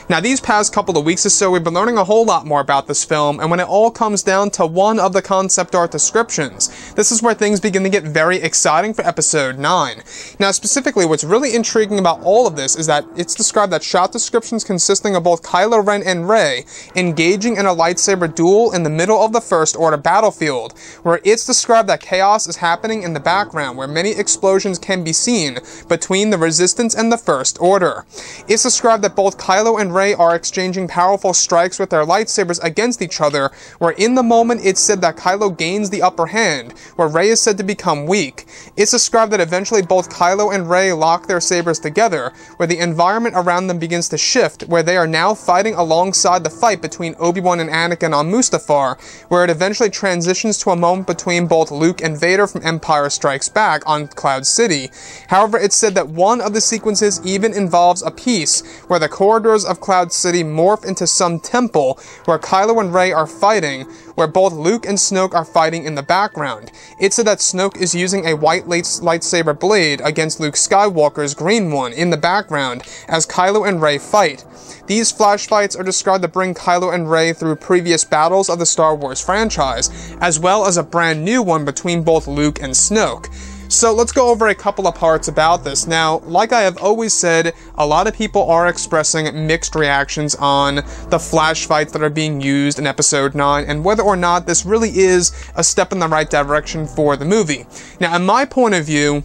Now, these past couple of weeks or so, we've been learning a whole lot more about this film, and when it all comes down to one of the concept art descriptions, this is where things begin to get very exciting for Episode 9. Now, specifically, what's really intriguing about all of this is that it's described that shot descriptions consisting of both Kylo Ren and Rey engaging in a lightsaber duel in the middle of the First Order battlefield, where it's described that chaos is happening in the background, where many explosions can be seen between the Resistance and the First Order. It's described that both Kylo and Rey are exchanging powerful strikes with their lightsabers against each other, where in the moment it's said that Kylo gains the upper hand, where Rey is said to become weak. It's described that eventually both Kylo and Rey lock their sabers together, where the environment around them begins to shift, where they are now fighting alongside the fight between Obi-Wan and Anakin on Mustafar, where it eventually transitions to a moment between both Luke and Vader from Empire Strikes Back on Cloud City. However, it's said that one of the sequences even involves a piece where the corridors of Cloud City morph into some temple where Kylo and Rey are fighting, where both Luke and Snoke are fighting in the background. It's said that Snoke is using a white lightsaber blade against Luke Skywalker's green one in the background as Kylo and Rey fight. These flash fights are described to bring Kylo and Rey through previous battles of the Star Wars franchise, as well as a brand new one between both Luke and Snoke. So let's go over a couple of parts about this. Now, like I have always said, a lot of people are expressing mixed reactions on the flash fights that are being used in Episode 9 and whether or not this really is a step in the right direction for the movie. Now, in my point of view,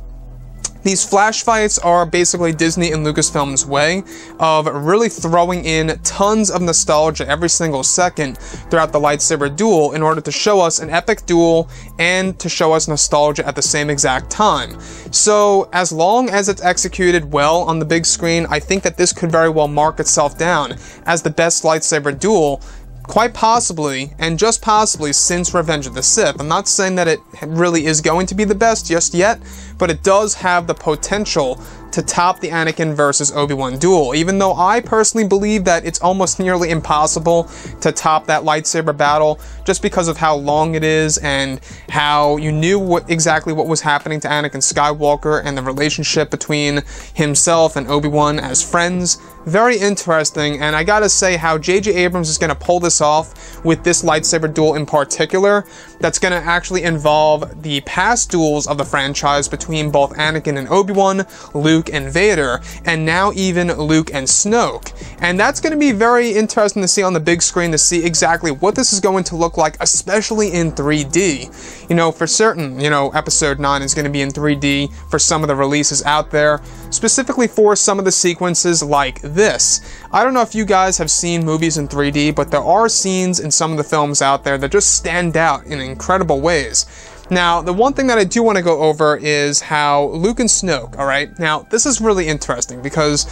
these flash fights are basically Disney and Lucasfilm's way of really throwing in tons of nostalgia every single second throughout the lightsaber duel in order to show us an epic duel and to show us nostalgia at the same exact time. So, as long as it's executed well on the big screen, I think that this could very well mark itself down as the best lightsaber duel, quite possibly, and just possibly, since Revenge of the Sith. I'm not saying that it really is going to be the best just yet, but it does have the potential to top the Anakin versus Obi-Wan duel, even though I personally believe that it's almost nearly impossible to top that lightsaber battle just because of how long it is and how you knew exactly what was happening to Anakin Skywalker and the relationship between himself and Obi-Wan as friends. Very interesting, and I gotta say how J.J. Abrams is gonna pull this off with this lightsaber duel in particular, that's gonna actually involve the past duels of the franchise between both Anakin and Obi-Wan, Luke and Vader, and now even Luke and Snoke. And that's going to be very interesting to see on the big screen, to see exactly what this is going to look like, especially in 3D. You know, for certain, you know, Episode 9 is going to be in 3D for some of the releases out there, specifically for some of the sequences like this. I don't know if you guys have seen movies in 3D, but there are scenes in some of the films out there that just stand out in incredible ways. Now, the one thing that I do want to go over is how Luke and Snoke, alright? Now, this is really interesting because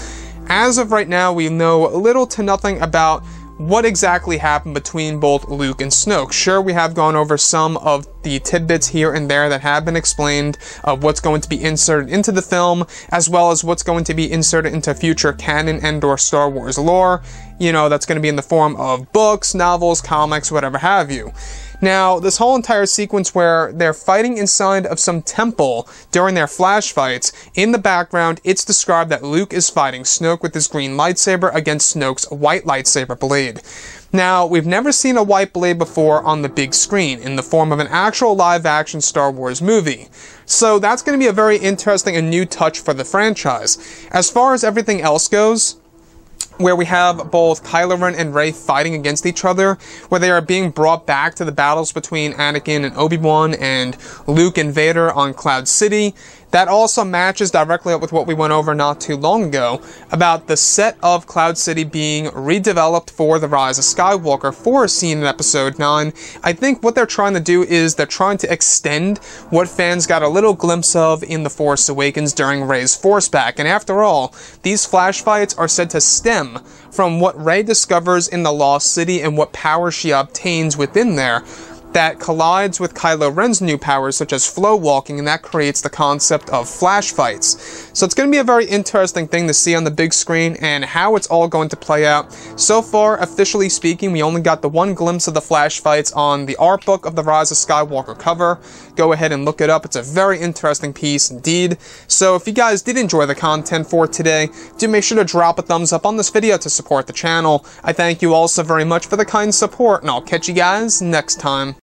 as of right now, we know little to nothing about what exactly happened between both Luke and Snoke. Sure, we have gone over some of the tidbits here and there that have been explained of what's going to be inserted into the film, as well as what's going to be inserted into future canon and/or Star Wars lore. You know, that's going to be in the form of books, novels, comics, whatever have you. Now, this whole entire sequence where they're fighting inside of some temple during their flash fights, in the background, it's described that Luke is fighting Snoke with his green lightsaber against Snoke's white lightsaber blade. Now, we've never seen a white blade before on the big screen in the form of an actual live-action Star Wars movie. So that's going to be a very interesting and new touch for the franchise. As far as everything else goes, where we have both Kylo Ren and Rey fighting against each other, where they are being brought back to the battles between Anakin and Obi-Wan and Luke and Vader on Cloud City. That also matches directly up with what we went over not too long ago about the set of Cloud City being redeveloped for The Rise of Skywalker for a scene in Episode 9. I think what they're trying to do is they're trying to extend what fans got a little glimpse of in The Force Awakens during Rey's Force Back. And after all, these flash fights are said to stem from what Rey discovers in the Lost City and what power she obtains within there. that collides with Kylo Ren's new powers, such as flow walking, and that creates the concept of flash fights. So it's going to be a very interesting thing to see on the big screen and how it's all going to play out. So far, officially speaking, we only got the one glimpse of the flash fights on the art book of the Rise of Skywalker cover. Go ahead and look it up. It's a very interesting piece indeed. So if you guys did enjoy the content for today, do make sure to drop a thumbs up on this video to support the channel. I thank you all so very much for the kind support, and I'll catch you guys next time.